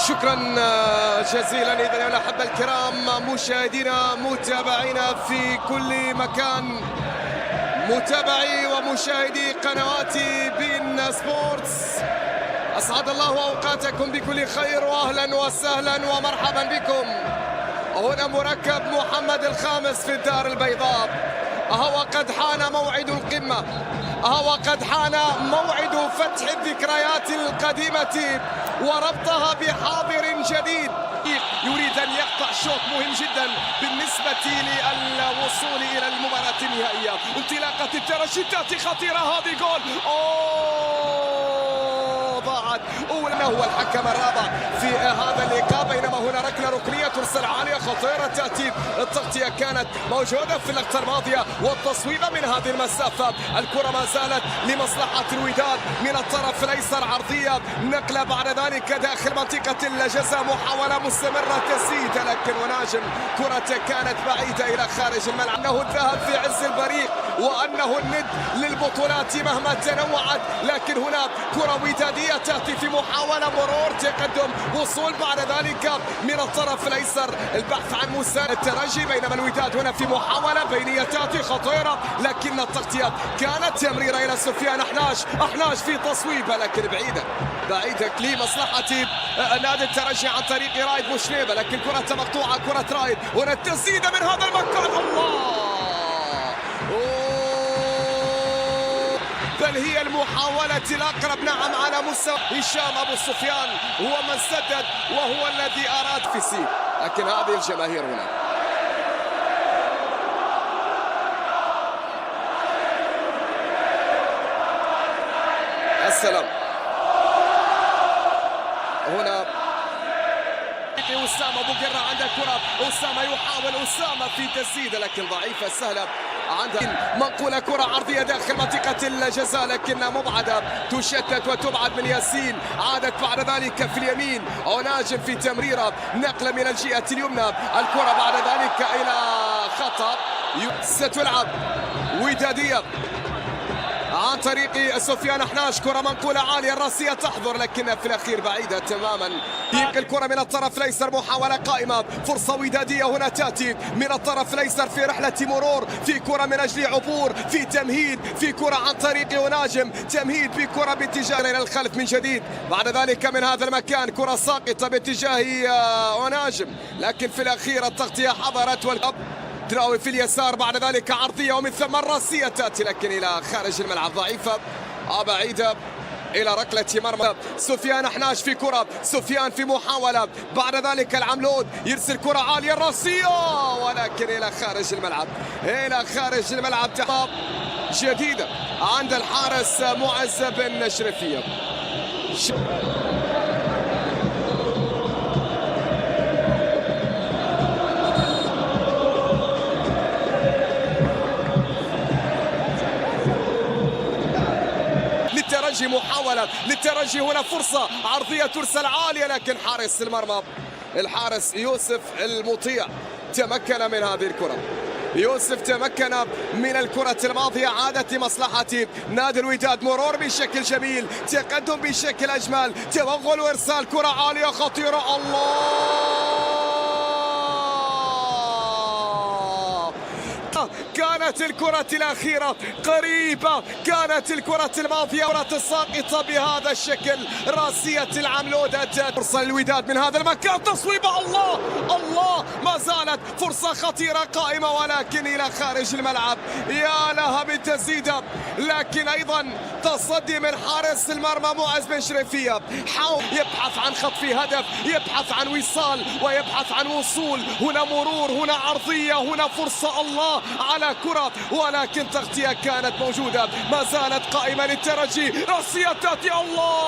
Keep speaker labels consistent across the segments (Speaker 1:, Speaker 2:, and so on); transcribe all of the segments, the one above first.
Speaker 1: شكرا جزيلا. إذا يا الأحبة الكرام، مشاهدينا متابعينا في كل مكان، متابعي ومشاهدي قنوات بين سبورتس، أسعد الله أوقاتكم بكل خير، وأهلا وسهلا ومرحبا بكم. هنا مركب محمد الخامس في الدار البيضاء. وقد حان موعد القمة، وقد حان موعد فتح الذكريات القديمة وربطها بحاضر جديد. يريد أن يقطع شوط مهم جدا بالنسبة للوصول إلى المباراة النهائية. انطلاقة الترجي تأتي خطيرة، هذه جول. ضاعت. هو الحكم الرابع في هذا اللقاء، بينما هنا ركنية ترسل عالية خطيرة تأتي. التغطية كانت موجودة في اللقطة الماضية والتصويبة من هذه المسافة. الكرة ما زالت لمصلحة الوداد من الطرف الأيسر، عرضية نقلة بعد ذلك داخل منطقة الجزاء، محاولة مستمرة تسديد، لكن وناجم كرة كانت بعيدة إلى خارج الملعب. أنه الذهب في عز البريق وأنه الند للبطولات مهما تنوعت، لكن هنا كرة ودادية تأتي في محاولة مرور تقدم، وصول بعد ذلك من الطرف الأيسر، البحث عن موسى الترجي، بينما الوداد هنا في محاولة بينية تأتي خطيرة، لكن التغطية كانت تمريرة إلى سفيان أحناش في تصويبة، لكن بعيدة لمصلحة نادي الترجي عن طريق رايد بوشنيبة، لكن كرة مقطوعة، كرة رايد، هنا التسديدة من هذا المكان. الله، بل هي المحاولة الأقرب نعم على مستوى هشام أبو سفيان، هو من سدد وهو الذي أراد في سي، لكن هذه الجماهير هنا. السلام هنا أسامة أبو قرة عند الكرة، أسامة يحاول، أسامة في تسديدة لكن ضعيفة سهلة، عندها منقولة كرة عرضية داخل منطقة الجزاء لكنها مبعدة، تشتت وتبعد من ياسين، عادت بعد ذلك في اليمين، وناجم في تمريرة نقلة من الجهة اليمنى، الكرة بعد ذلك إلى خطأ، ستلعب ودادية عن طريق سفيان أحناش، كرة منقولة عالية الراسية تحضر، لكنها في الأخير بعيدة تماما. يبقى الكرة من الطرف الأيسر، محاولة قائمة، فرصة ودادية هنا تأتي من الطرف الأيسر في رحلة مرور، في كرة من أجل عبور، في تمهيد، في كرة عن طريق وناجم، تمهيد بكرة باتجاه إلى الخلف من جديد، بعد ذلك من هذا المكان كرة ساقطة باتجاه وناجم، لكن في الأخير التغطية حضرت والقب دراوي في اليسار، بعد ذلك عرضية ومن ثم الراسية تأتي لكن إلى خارج الملعب، ضعيفة بعيدة إلى ركلة مرمى. سفيان أحناش في كرة، سفيان في محاولة، بعد ذلك العملود يرسل كرة عالية الراسية ولكن إلى خارج الملعب، إلى خارج الملعب. تحضر جديدة عند الحارس معز بن شريفية. محاولة للترجي، هنا فرصة عرضية ترسل عالية، لكن حارس المرمى الحارس يوسف المطيع تمكن من هذه الكرة. يوسف تمكن من الكرة الماضية، عادت لمصلحة نادي الوداد، مرور بشكل جميل، تقدم بشكل أجمل، توغل وإرسال كرة عالية خطيرة. الله، كانت الكرة الأخيرة قريبة، كانت الكرة الماضية كرة الساقطة بهذا الشكل، راسية العملودة، فرصة للوداد من هذا المكان، تصويبة. الله، ما زالت فرصة خطيرة قائمة ولكن إلى خارج الملعب، يا لها من تسديدة، لكن أيضا تصدي من حارس المرمى معز بن شريفية، حاول يبحث عن خطف هدف، يبحث عن وصال ويبحث عن وصول، هنا مرور، هنا عرضية، هنا فرصة، الله على كرة، ولكن تغطية كانت موجودة، ما زالت قائمة للترجي، راسية تأتي. الله،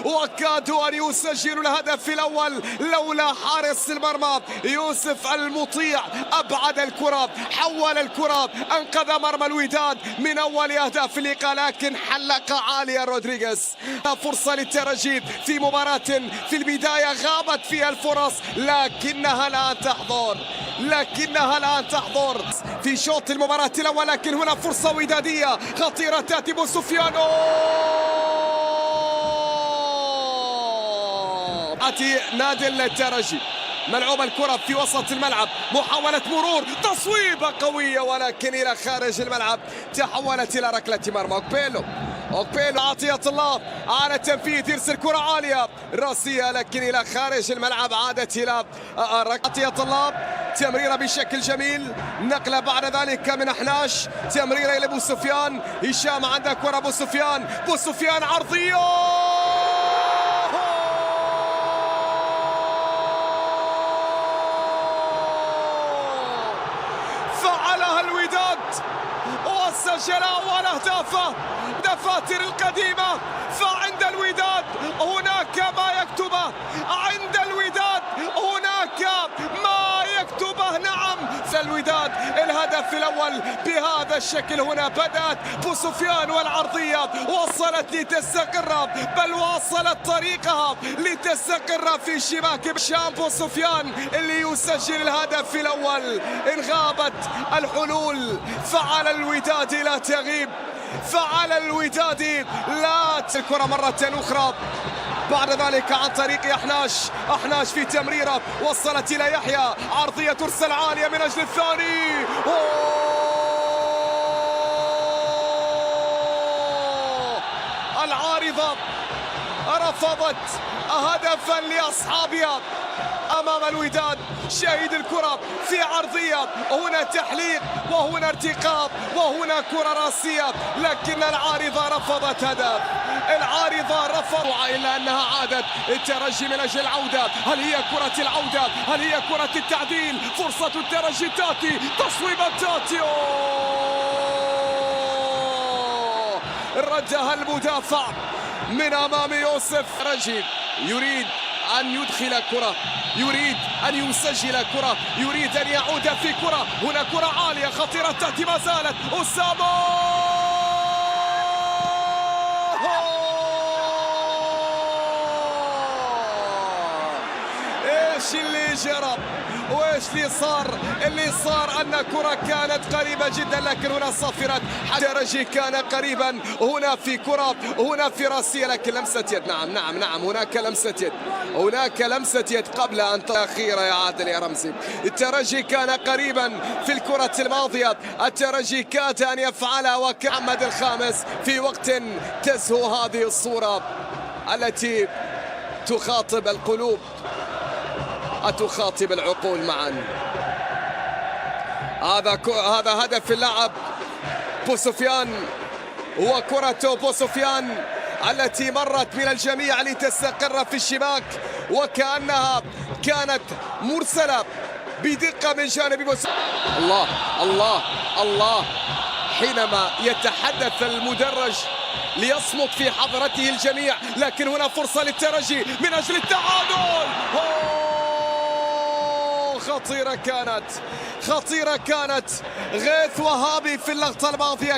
Speaker 1: وكادوا أن يسجلوا الهدف الأول لولا حارس المرمى يوسف المطيع، أبعد الكرة، حول الكرة، أنقذ مرمى الوداد من أول أهداف اللقاء، لكن حلق عالية رودريغيز. فرصة للترجي في مباراة في البداية غابت فيها الفرص، لكنها الآن تحضر، لكنها الآن تحضر في شوط المباراة الأول. لكن هنا فرصة ودادية خطيرة تأتي بوسفيان. نادي الترجي ملعوب الكرة في وسط الملعب، محاولة مرور، تصويبة قوية ولكن إلى خارج الملعب، تحولت إلى ركلة مرمى. أوكبيلو عطية الله على التنفيذ، يرسل كرة عالية راسية لكن إلى خارج الملعب، عادت إلى عطية الله، تمريرة بشكل جميل، نقلة بعد ذلك من أحناش، تمريرة إلى بوسفيان، هشام عنده كرة، بوسفيان عرضية، فعلها الوداد وسجل أول أهدافه دفاتر القديمة. فعند الوداد هناك ما يكتبه، عند الوداد هناك ما يكتبه. نعم، الوداد الهدف الأول بهذا الشكل. هنا بدأت بوسفيان والعرضية وصلت لتستقر، بل واصلت طريقها لتستقر في شباك شام. بوسفيان اللي يسجل الهدف الأول. إن غابت الحلول فعلى الوداد لا تغيب، فعلى الوداد لا. الكرة مرة أخرى بعد ذلك عن طريق أحناش في تمريرة وصلت إلى يحيى، عرضية ترسل عالية من أجل الثاني. العارضة رفضت هدفا لأصحابها أمام الوداد. شاهد الكرة في عرضية، هنا تحليق وهنا ارتقاب وهنا كرة راسية، لكن العارضة رفضت هدف. العارضة رفضت، إلا أنها عادت الترجي من أجل العودة. هل هي كرة العودة؟ هل هي كرة التعديل؟ فرصة الترجي تأتي، تصويبة تأتي، ردها المدافع من أمام يوسف. الترجي يريد أن يدخل كرة، يريد أن يسجل كرة، يريد أن يعود في كرة. هنا كرة عالية خطيرة تأتي، ما زالت أسامة. إيش اللي جرى وايش اللي صار ان كرة كانت قريبة جدا، لكن هنا صفرت. الترجي كان قريبا، هنا في كرة، هنا في راسية، لكن لمسة يد. نعم هناك لمسة يد قبل ان اخيرا يا عادل يا رمزي. الترجي كان قريبا في الكرة الماضية، الترجي كاد ان يفعلها، وكمحمد الخامس في وقت تزهو هذه الصورة التي تخاطب القلوب، تخاطب العقول معا. هذا هدف اللاعب بوسفيان، وكرة بوسفيان التي مرت من الجميع لتستقر في الشباك، وكأنها كانت مرسلة بدقة من جانب بوسفيان. الله حينما يتحدث المدرج ليصمت في حضرته الجميع، لكن هنا فرصة للترجي من أجل التعادل. خطيرة كانت غيث وهابي في اللقطة الماضية.